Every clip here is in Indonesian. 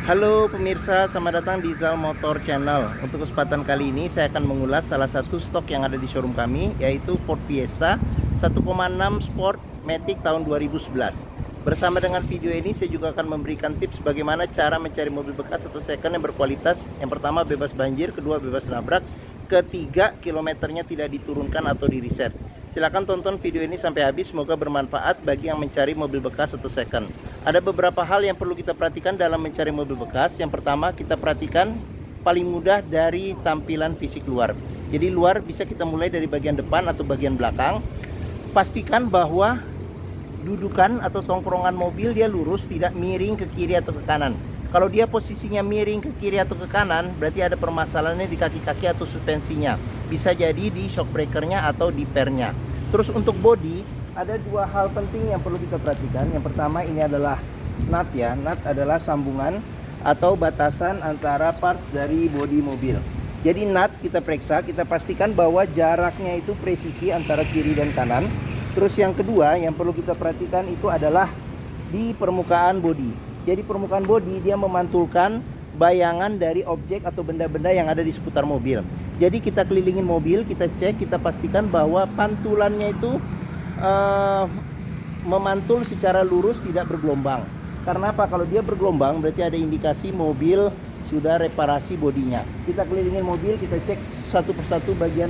Halo pemirsa, selamat datang di Zal Motor Channel. Untuk kesempatan kali ini saya akan mengulas salah satu stok yang ada di showroom kami, yaitu Ford Fiesta 1,6 Sport Matic tahun 2011. Bersama dengan video ini saya juga akan memberikan tips bagaimana cara mencari mobil bekas atau second yang berkualitas. Yang pertama bebas banjir, kedua bebas nabrak, ketiga kilometernya tidak diturunkan atau di reset. Silahkan tonton video ini sampai habis, semoga bermanfaat bagi yang mencari mobil bekas atau second. Ada beberapa hal yang perlu kita perhatikan dalam mencari mobil bekas. Yang pertama, kita perhatikan paling mudah dari tampilan fisik luar. Jadi luar bisa kita mulai dari bagian depan atau bagian belakang. Pastikan bahwa dudukan atau tongkrongan mobil dia lurus, tidak miring ke kiri atau ke kanan. Kalau dia posisinya miring ke kiri atau ke kanan, berarti ada permasalahannya di kaki-kaki atau suspensinya. Bisa jadi di shock breakernya atau di pernya. Terus untuk bodi, ada dua hal penting yang perlu kita perhatikan. Yang pertama ini adalah nut ya. Nut adalah sambungan atau batasan antara parts dari bodi mobil. Jadi nut kita periksa, kita pastikan bahwa jaraknya itu presisi antara kiri dan kanan. Terus yang kedua yang perlu kita perhatikan itu adalah di permukaan bodi. Jadi permukaan bodi dia memantulkan bayangan dari objek atau benda-benda yang ada di seputar mobil. Jadi kita kelilingin mobil, kita cek, kita pastikan bahwa pantulannya itu memantul secara lurus, tidak bergelombang. Karena apa? Kalau dia bergelombang berarti ada indikasi mobil sudah reparasi bodinya. Kita kelilingin mobil, kita cek satu persatu bagian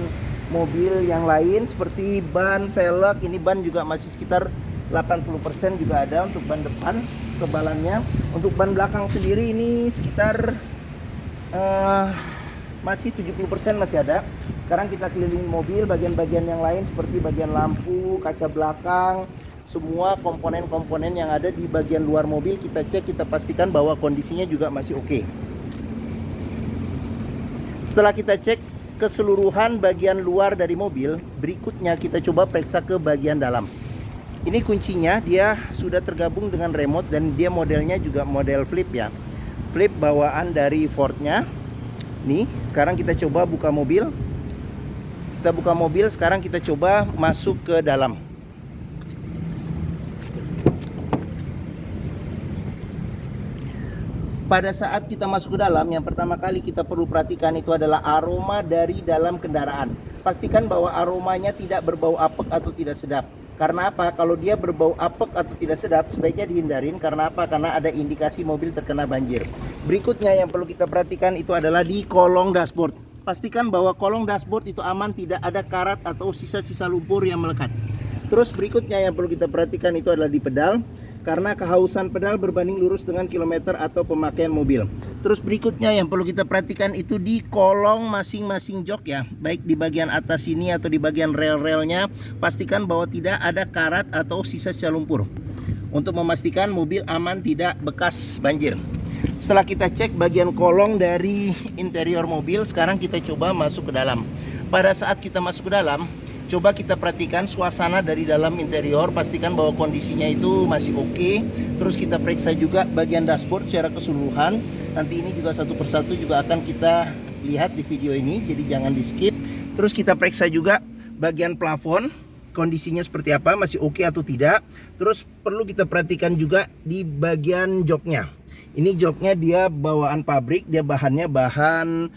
mobil yang lain seperti ban, velg. Ini ban juga masih sekitar 80% juga ada untuk ban depan kebalannya. Untuk ban belakang sendiri ini sekitar masih 70% masih ada. Sekarang kita kelilingin mobil, bagian-bagian yang lain seperti bagian lampu, kaca belakang, semua komponen-komponen yang ada di bagian luar mobil kita cek, kita pastikan bahwa kondisinya juga masih oke. Setelah kita cek keseluruhan bagian luar dari mobil, berikutnya kita coba periksa ke bagian dalam. Ini kuncinya, dia sudah tergabung dengan remote dan dia modelnya juga model flip ya. Flip bawaan dari Fordnya. Nih, sekarang kita coba buka mobil. Kita buka mobil, sekarang kita coba masuk ke dalam. Pada saat kita masuk ke dalam, yang pertama kali kita perlu perhatikan itu adalah aroma dari dalam kendaraan. Pastikan bahwa aromanya tidak berbau apek atau tidak sedap. Karena apa? Kalau dia berbau apek atau tidak sedap, sebaiknya dihindarin. Karena apa? Karena ada indikasi mobil terkena banjir. Berikutnya yang perlu kita perhatikan itu adalah di kolong dashboard. Pastikan bahwa kolong dashboard itu aman, tidak ada karat atau sisa-sisa lumpur yang melekat. Terus berikutnya yang perlu kita perhatikan itu adalah di pedal. Karena kehausan pedal berbanding lurus dengan kilometer atau pemakaian mobil. Terus berikutnya yang perlu kita perhatikan itu di kolong masing-masing jok ya. Baik di bagian atas sini atau di bagian rel-relnya. Pastikan bahwa tidak ada karat atau sisa-sisa lumpur. Untuk memastikan mobil aman, tidak bekas banjir. Setelah kita cek bagian kolong dari interior mobil, sekarang kita coba masuk ke dalam. Pada saat kita masuk ke dalam, coba kita perhatikan suasana dari dalam interior, pastikan bahwa kondisinya itu masih oke. Terus kita periksa juga bagian dashboard secara keseluruhan. Nanti ini juga satu persatu juga akan kita lihat di video ini, jadi jangan di skip. Terus kita periksa juga bagian plafon, kondisinya seperti apa, masih oke atau tidak. Terus perlu kita perhatikan juga di bagian joknya. Ini joknya dia bawaan pabrik, dia bahannya bahan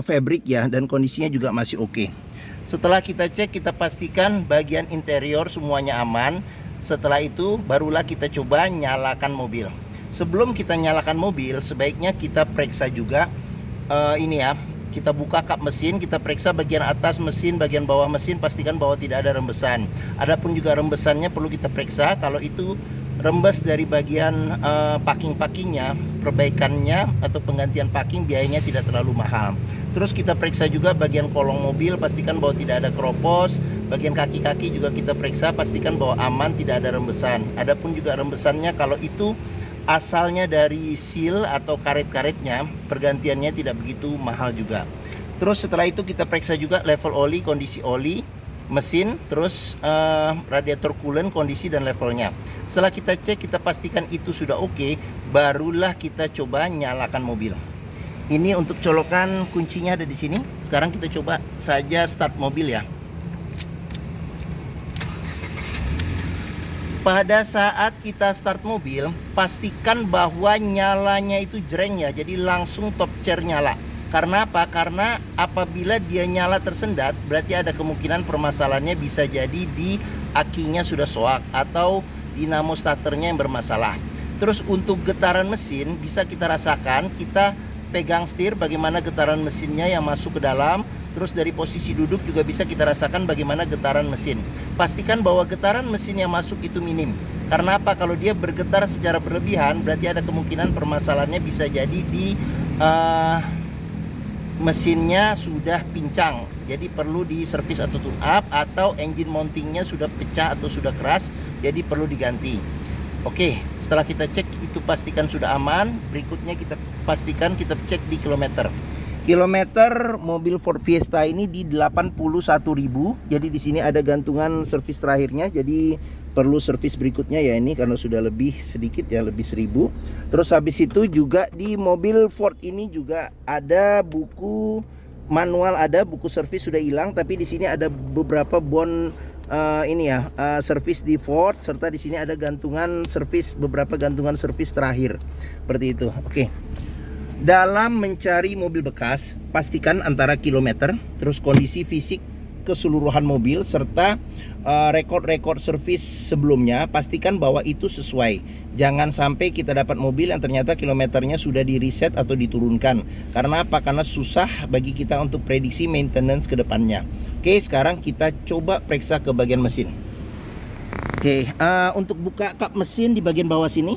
fabric ya, dan kondisinya juga masih oke. Setelah kita cek, kita pastikan bagian interior semuanya aman. Setelah itu barulah kita coba nyalakan mobil. Sebelum kita nyalakan mobil, sebaiknya kita periksa juga ini ya. Kita buka kap mesin, kita periksa bagian atas mesin, bagian bawah mesin, pastikan bahwa tidak ada rembesan. Adapun juga rembesannya perlu kita periksa. Kalau itu rembes dari bagian packing-packingnya, perbaikannya atau penggantian packing biayanya tidak terlalu mahal. Terus kita periksa juga bagian kolong mobil, pastikan bahwa tidak ada keropos. Bagian kaki-kaki juga kita periksa, pastikan bahwa aman, tidak ada rembesan. Adapun juga rembesannya, kalau itu asalnya dari seal atau karet-karetnya, pergantiannya tidak begitu mahal juga. Terus setelah itu kita periksa juga level oli, kondisi oli, mesin, terus radiator coolant, kondisi dan levelnya. Setelah kita cek, kita pastikan itu sudah oke, barulah kita coba nyalakan mobil. Ini untuk colokan kuncinya ada di sini. Sekarang kita coba saja start mobil ya. Pada saat kita start mobil, pastikan bahwa nyalanya itu jreng ya, jadi langsung top chair nyala. Karena apa? Karena apabila dia nyala tersendat, berarti ada kemungkinan permasalahannya bisa jadi di akinya sudah soak atau dinamo starternya yang bermasalah. Terus untuk getaran mesin bisa kita rasakan, kita pegang setir bagaimana getaran mesinnya yang masuk ke dalam. Terus dari posisi duduk juga bisa kita rasakan bagaimana getaran mesin. Pastikan bahwa getaran mesin yang masuk itu minim. Karena apa? Kalau dia bergetar secara berlebihan, berarti ada kemungkinan permasalahannya bisa jadi di mesinnya sudah pincang. Jadi perlu di servis atau tune up, atau engine mountingnya sudah pecah atau sudah keras, jadi perlu diganti. Oke, setelah kita cek itu pastikan sudah aman. Berikutnya kita pastikan kita cek di kilometer. Kilometer mobil Ford Fiesta ini di 81.000. Jadi di sini ada gantungan servis terakhirnya. Jadi perlu servis berikutnya ya ini karena sudah lebih sedikit ya, lebih 1000. Terus habis itu juga di mobil Ford ini juga ada buku manual, ada buku servis sudah hilang, tapi di sini ada beberapa bon servis di Ford, serta di sini ada gantungan servis, beberapa gantungan servis terakhir seperti itu. Oke. Dalam mencari mobil bekas, pastikan antara kilometer, terus kondisi fisik keseluruhan mobil, serta rekor-rekor servis sebelumnya, pastikan bahwa itu sesuai. Jangan sampai kita dapat mobil yang ternyata kilometernya sudah di reset atau diturunkan. Karena apa? Karena susah bagi kita untuk prediksi maintenance ke depannya. Oke, sekarang kita coba periksa ke bagian mesin. Oke, untuk buka kap mesin di bagian bawah sini,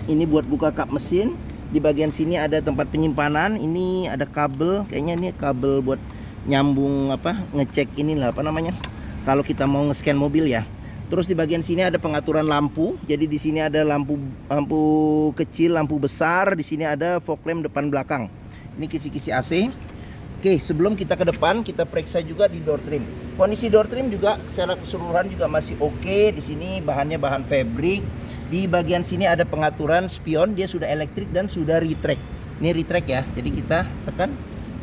ini buat buka kap mesin. Di bagian sini ada tempat penyimpanan. Ini ada kabel, kayaknya ini kabel buat nyambung ngecek inilah kalau kita mau nge-scan mobil ya. Terus di bagian sini ada pengaturan lampu. Jadi di sini ada lampu kecil, lampu besar. Di sini ada fog lamp depan belakang. Ini kisi-kisi AC. Oke, sebelum kita ke depan, kita periksa juga di door trim. Kondisi door trim juga secara keseluruhan juga masih oke. Di sini bahannya bahan fabric. Di bagian sini ada pengaturan spion, dia sudah elektrik dan sudah retract. Ini retract ya, jadi kita tekan.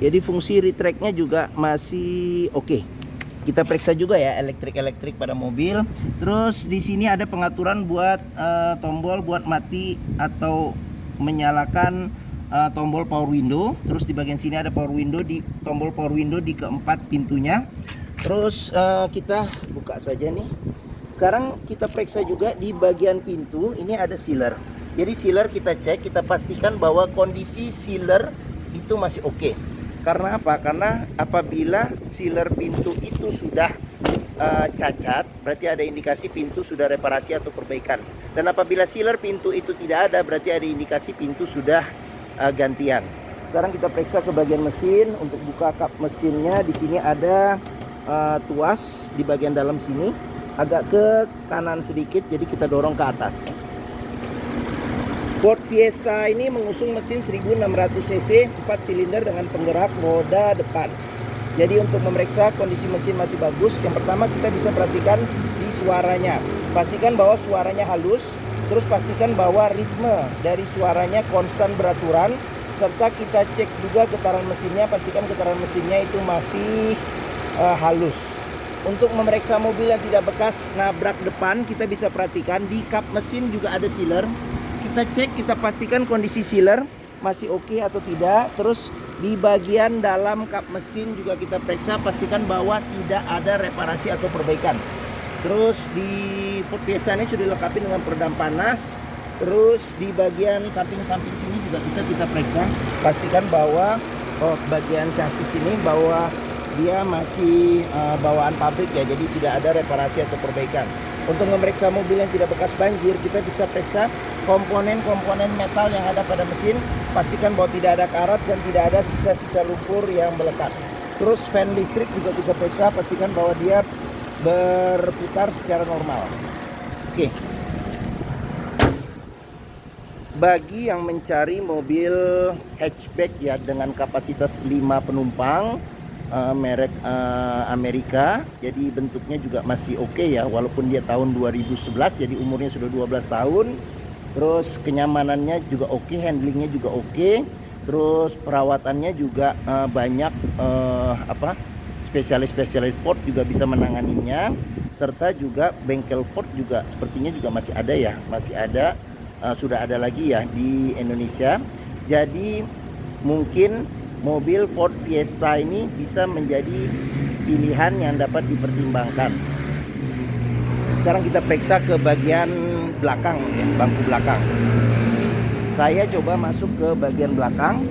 Jadi fungsi retractnya juga masih oke. Kita periksa juga ya elektrik pada mobil. Terus di sini ada pengaturan buat tombol buat mati atau menyalakan tombol power window. Terus di bagian sini ada power window, di tombol power window di keempat pintunya. Terus kita buka saja nih. Sekarang kita periksa juga di bagian pintu, ini ada sealer. Jadi sealer kita cek, kita pastikan bahwa kondisi sealer itu masih oke. Karena apa? Karena apabila sealer pintu itu sudah cacat, berarti ada indikasi pintu sudah reparasi atau perbaikan. Dan apabila sealer pintu itu tidak ada, berarti ada indikasi pintu sudah gantian. Sekarang kita periksa ke bagian mesin. Untuk buka kap mesinnya, di sini ada tuas di bagian dalam sini. Agak ke kanan sedikit, jadi kita dorong ke atas. Ford Fiesta ini mengusung mesin 1600 cc 4 silinder dengan penggerak roda depan. Jadi untuk memeriksa kondisi mesin masih bagus, yang pertama kita bisa perhatikan di suaranya. Pastikan bahwa suaranya halus, terus pastikan bahwa ritme dari suaranya konstan beraturan, serta kita cek juga getaran mesinnya, pastikan getaran mesinnya itu masih halus. Untuk memeriksa mobil yang tidak bekas nabrak depan, kita bisa perhatikan di kap mesin juga ada sealer. Kita cek, kita pastikan kondisi sealer masih oke atau tidak. Terus di bagian dalam kap mesin juga kita periksa, pastikan bahwa tidak ada reparasi atau perbaikan. Terus di Ford Fiesta ini sudah dilengkapi dengan peredam panas. Terus di bagian samping-samping sini juga bisa kita periksa, pastikan bahwa bagian chassis ini bahwa dia masih bawaan pabrik ya, jadi tidak ada reparasi atau perbaikan. Untuk memeriksa mobil yang tidak bekas banjir, kita bisa periksa komponen-komponen metal yang ada pada mesin. Pastikan bahwa tidak ada karat dan tidak ada sisa-sisa lumpur yang melekat. Terus fan listrik juga kita periksa, pastikan bahwa dia berputar secara normal. Oke. Bagi yang mencari mobil hatchback ya dengan kapasitas 5 penumpang, merek Amerika, jadi bentuknya juga masih oke ya, walaupun dia tahun 2011, jadi umurnya sudah 12 tahun. Terus kenyamanannya juga oke, handlingnya juga oke. Terus perawatannya juga banyak spesialis Ford juga bisa menanganinya, serta juga bengkel Ford juga sepertinya juga masih ada ya, masih ada, sudah ada lagi ya di Indonesia. Jadi mungkin mobil Ford Fiesta ini bisa menjadi pilihan yang dapat dipertimbangkan. Sekarang kita periksa ke bagian belakang ya, bangku belakang. Saya coba masuk ke bagian belakang.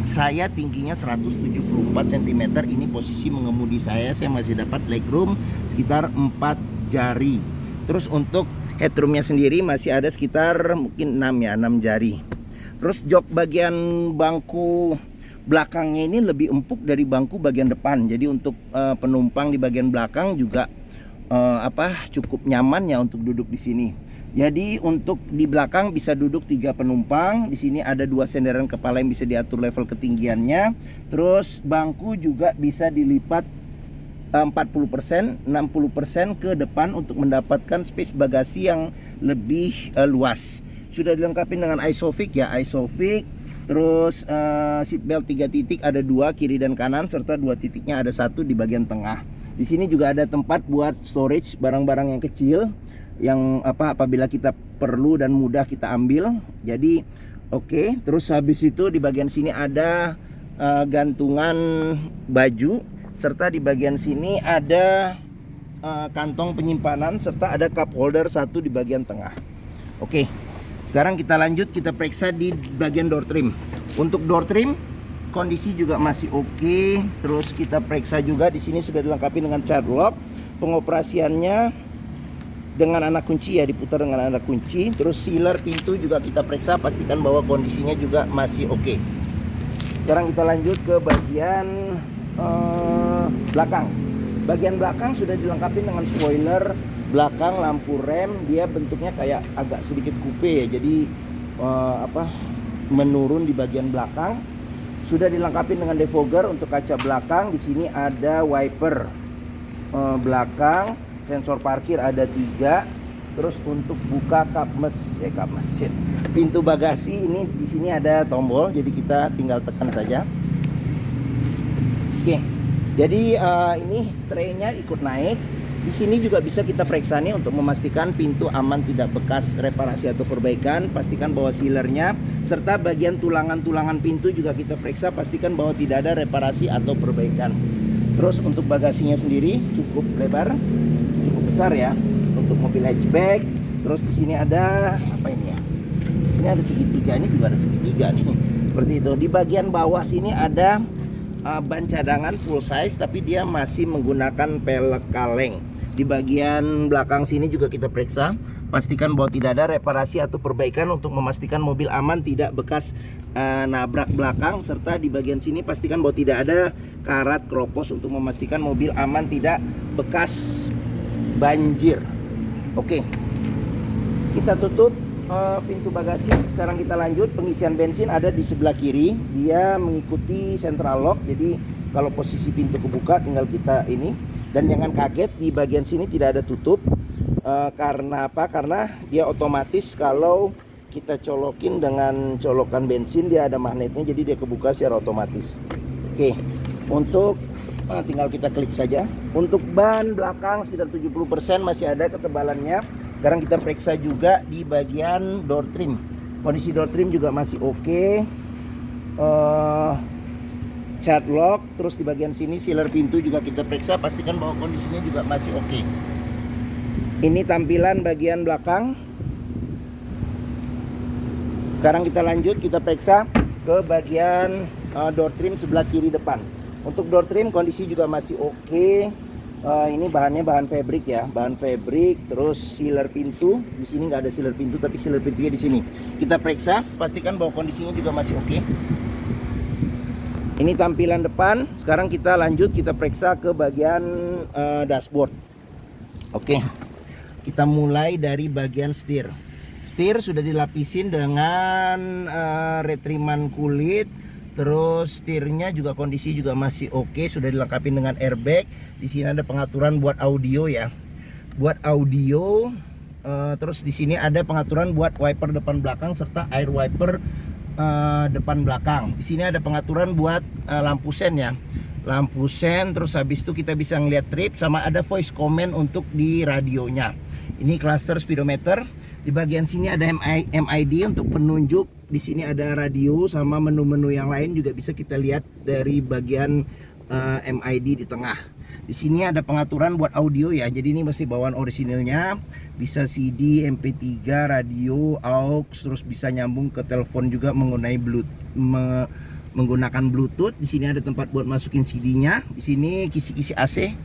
Saya tingginya 174 cm. Ini posisi mengemudi saya masih dapat legroom sekitar 4 jari. Terus untuk headroomnya sendiri masih ada sekitar mungkin 6 ya, 6 jari. Terus jok bagian bangku belakangnya ini lebih empuk dari bangku bagian depan. Jadi untuk penumpang di bagian belakang juga cukup nyaman ya untuk duduk di sini. Jadi untuk di belakang bisa duduk 3 penumpang. Di sini ada 2 senderan kepala yang bisa diatur level ketinggiannya. Terus bangku juga bisa dilipat 40%, 60% ke depan untuk mendapatkan space bagasi yang lebih luas. Sudah dilengkapi dengan Isofix ya, Isofix. Terus seatbelt 3 titik, ada 2 kiri dan kanan, serta 2 titiknya ada 1 di bagian tengah. Di sini juga ada tempat buat storage barang-barang yang kecil yang apabila kita perlu dan mudah kita ambil. Jadi oke. Terus habis itu di bagian sini ada gantungan baju, serta di bagian sini ada kantong penyimpanan, serta ada cup holder 1 di bagian tengah. Oke. Sekarang kita lanjut, kita periksa di bagian door trim. Untuk door trim kondisi juga masih oke. Terus kita periksa juga di sini sudah dilengkapi dengan child lock. Pengoperasiannya dengan anak kunci ya, diputar dengan anak kunci. Terus sealer pintu juga kita periksa, pastikan bahwa kondisinya juga masih oke. Sekarang kita lanjut ke bagian belakang. Bagian belakang sudah dilengkapi dengan spoiler belakang, lampu rem. Dia bentuknya kayak agak sedikit coupe ya, jadi menurun di bagian belakang. Sudah dilengkapi dengan defogger untuk kaca belakang. Di sini ada wiper belakang, sensor parkir ada 3. Terus untuk buka kap mesin, pintu bagasi ini di sini ada tombol, jadi kita tinggal tekan saja. Oke. Jadi ini traynya ikut naik. Di sini juga bisa kita periksa nih untuk memastikan pintu aman, tidak bekas reparasi atau perbaikan. Pastikan bahwa sealernya serta bagian tulangan-tulangan pintu juga kita periksa, pastikan bahwa tidak ada reparasi atau perbaikan. Terus untuk bagasinya sendiri cukup lebar, cukup besar ya untuk mobil hatchback. Terus di sini ada apa ini ya? Ini ada segitiga, ini juga ada segitiga nih. Seperti itu. Di bagian bawah sini ada ban cadangan full size, tapi dia masih menggunakan pelek kaleng. Di bagian belakang sini juga kita periksa, pastikan bahwa tidak ada reparasi atau perbaikan untuk memastikan mobil aman, tidak bekas nabrak belakang. Serta di bagian sini pastikan bahwa tidak ada karat kropos untuk memastikan mobil aman, tidak bekas banjir. Oke, kita tutup pintu bagasi. Sekarang kita lanjut, pengisian bensin ada di sebelah kiri. Dia mengikuti central lock, jadi kalau posisi pintu kebuka tinggal kita ini. Dan jangan kaget, di bagian sini tidak ada tutup. Karena apa? Karena dia otomatis kalau kita colokin dengan colokan bensin, dia ada magnetnya, jadi dia kebuka secara otomatis. Oke, untuk tinggal kita klik saja. Untuk ban belakang sekitar 70% masih ada ketebalannya. Sekarang kita periksa juga di bagian door trim. Kondisi door trim juga masih oke. Child lock. Terus di bagian sini sealer pintu juga kita periksa, pastikan bahwa kondisinya juga masih oke. Ini tampilan bagian belakang. Sekarang kita lanjut, kita periksa ke bagian door trim sebelah kiri depan. Untuk door trim kondisi juga masih oke. Ini bahannya bahan fabric ya, bahan fabric. Terus sealer pintu, di sini nggak ada sealer pintu, tapi sealer pintunya di sini. Kita periksa, pastikan bahwa kondisinya juga masih oke. Ini tampilan depan. Sekarang kita lanjut, kita periksa ke bagian dashboard. Oke, kita mulai dari bagian setir. Setir sudah dilapisin dengan retriman kulit. Terus setirnya juga kondisi juga masih oke, sudah dilengkapi dengan airbag. Di sini ada pengaturan buat audio ya, buat audio. Terus di sini ada pengaturan buat wiper depan belakang serta air wiper depan belakang. Di sini ada pengaturan buat lampu sen ya. lampu sen, terus habis itu kita bisa ngeliat trip, sama ada voice command untuk di radionya. Ini cluster speedometer. Di bagian sini ada MID untuk penunjuk. Di sini ada radio sama menu-menu yang lain juga bisa kita lihat dari bagian MID di tengah. Di sini ada pengaturan buat audio ya. Jadi ini masih bawaan orisinilnya. Bisa CD, MP3, radio, aux, terus bisa nyambung ke telepon juga menggunakan Bluetooth. Di sini ada tempat buat masukin CD-nya. Di sini kisi-kisi AC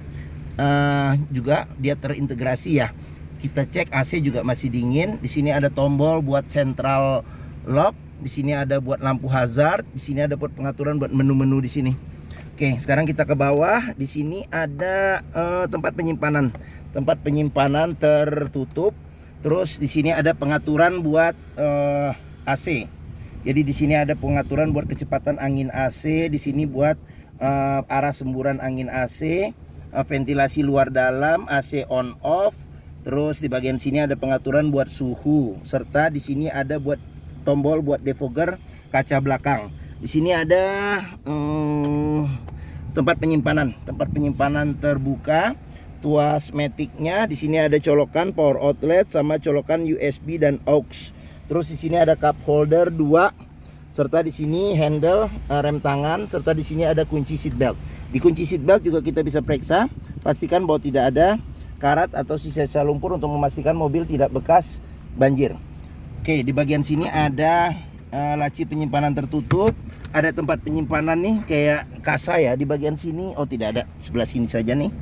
juga dia terintegrasi ya. Kita cek AC juga masih dingin. Di sini ada tombol buat central lock. Di sini ada buat lampu hazard. Di sini ada buat pengaturan buat menu-menu di sini. Oke, sekarang kita ke bawah. Di sini ada tempat penyimpanan. Tempat penyimpanan tertutup. Terus di sini ada pengaturan buat AC. Jadi di sini ada pengaturan buat kecepatan angin AC. Di sini buat arah semburan angin AC, ventilasi luar dalam, AC on off. Terus di bagian sini ada pengaturan buat suhu, serta di sini ada buat tombol buat defogger kaca belakang. Di sini ada tempat penyimpanan terbuka, tuas maticnya. Di sini ada colokan power outlet sama colokan USB dan aux. Terus di sini ada cup holder 2, serta di sini handle rem tangan, serta di sini ada kunci seat belt. Di kunci seat belt juga kita bisa periksa, pastikan bahwa tidak ada karat atau sisa-sisa lumpur untuk memastikan mobil tidak bekas banjir. Oke, di bagian sini ada laci penyimpanan tertutup. Ada tempat penyimpanan nih kayak kasa ya di bagian sini. Oh, tidak ada, sebelah sini saja nih.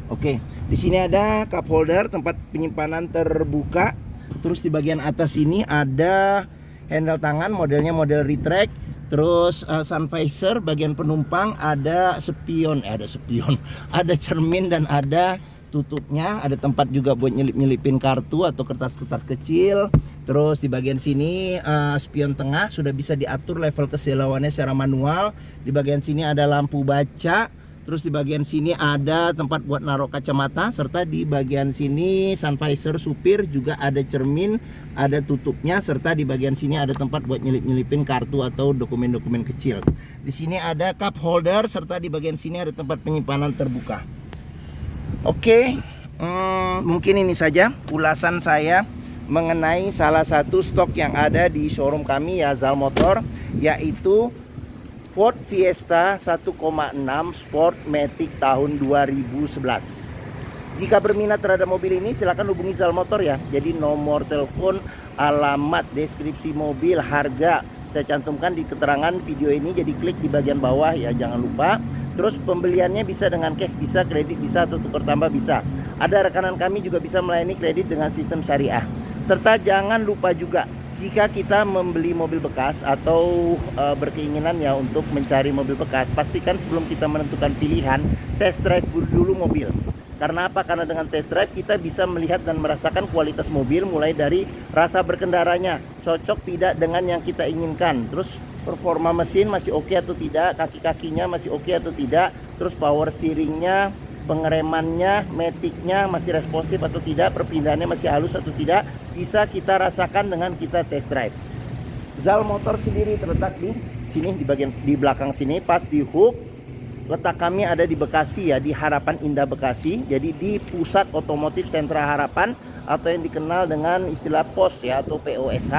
Oke, di sini ada cup holder, tempat penyimpanan terbuka. Terus di bagian atas ini ada handle tangan, modelnya model retract. Terus sun visor bagian penumpang, ada spion, ada cermin dan ada tutupnya. Ada tempat juga buat nyelip-nyelipin kartu atau kertas-kertas kecil. Terus di bagian sini spion tengah sudah bisa diatur level kesilauannya secara manual. Di bagian sini ada lampu baca. Terus di bagian sini ada tempat buat naruh kacamata, serta di bagian sini sun visor supir juga ada cermin, ada tutupnya, serta di bagian sini ada tempat buat nyelip-nyelipin kartu atau dokumen-dokumen kecil. Di sini ada cup holder, serta di bagian sini ada tempat penyimpanan terbuka. Oke, mungkin ini saja ulasan saya mengenai salah satu stok yang ada di showroom kami ya, Zal Motor, yaitu Ford Fiesta 1,6 Sport Matic tahun 2011. Jika berminat terhadap mobil ini silahkan hubungi Zal Motor ya. Jadi nomor telepon, alamat, deskripsi mobil, harga saya cantumkan di keterangan video ini. Jadi klik di bagian bawah ya, jangan lupa. Terus pembeliannya bisa dengan cash, bisa kredit, bisa atau tukar tambah bisa. Ada rekanan kami juga bisa melayani kredit dengan sistem syariah. Serta jangan lupa juga, jika kita membeli mobil bekas atau berkeinginan ya untuk mencari mobil bekas, pastikan sebelum kita menentukan pilihan, test drive dulu mobil. Karena apa? Karena dengan test drive kita bisa melihat dan merasakan kualitas mobil, mulai dari rasa berkendaranya, cocok tidak dengan yang kita inginkan. Terus performa mesin masih oke atau tidak, kaki-kakinya masih oke atau tidak, terus power steeringnya, pengeremannya, maticnya masih responsif atau tidak, perpindahannya masih halus atau tidak, bisa kita rasakan dengan kita test drive. Zal Motor sendiri terletak di sini, di belakang sini, pas di hook. Letak kami ada di Bekasi ya, di Harapan Indah Bekasi. Jadi di Pusat Otomotif Sentra Harapan, atau yang dikenal dengan istilah POS ya, atau POSH.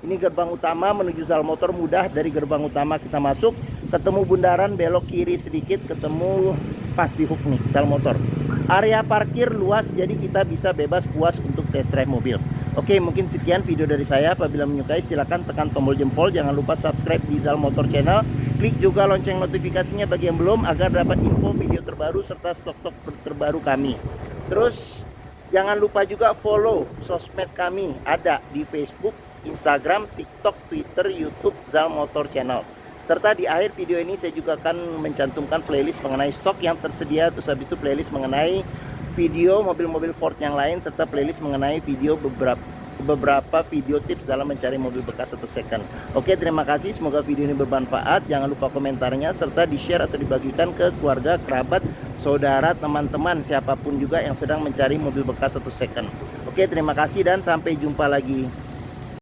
Ini gerbang utama menuju Zal Motor, mudah. Dari gerbang utama kita masuk, ketemu bundaran, belok kiri sedikit, ketemu pas di hook nih, Zal Motor. Area parkir luas, jadi kita bisa bebas puas untuk test drive mobil. Oke, mungkin sekian video dari saya. Apabila menyukai silahkan tekan tombol jempol. Jangan lupa subscribe di Zal Motor Channel. Klik juga lonceng notifikasinya bagi yang belum, agar dapat info video terbaru serta stok-stok terbaru kami. Terus jangan lupa juga follow sosmed kami, ada di Facebook, Instagram, TikTok, Twitter, YouTube, Zal Motor Channel. Serta di akhir video ini saya juga akan mencantumkan playlist mengenai stok yang tersedia. Terus habis itu playlist mengenai video mobil-mobil Ford yang lain, serta playlist mengenai video beberapa video tips dalam mencari mobil bekas atau second. Oke, terima kasih, semoga video ini bermanfaat. Jangan lupa komentarnya, serta di share atau dibagikan ke keluarga, kerabat, saudara, teman-teman, siapapun juga yang sedang mencari mobil bekas atau second. Oke, terima kasih dan sampai jumpa lagi.